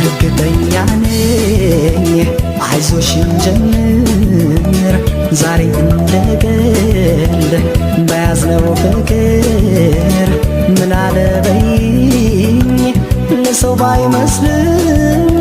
እርግጠኛ ነኝ አይዞሽ እንጀምር ዛሬ እንደገል በያዝነው ፍቅር ምን አለ በይኝ ለሰው ባይመስልም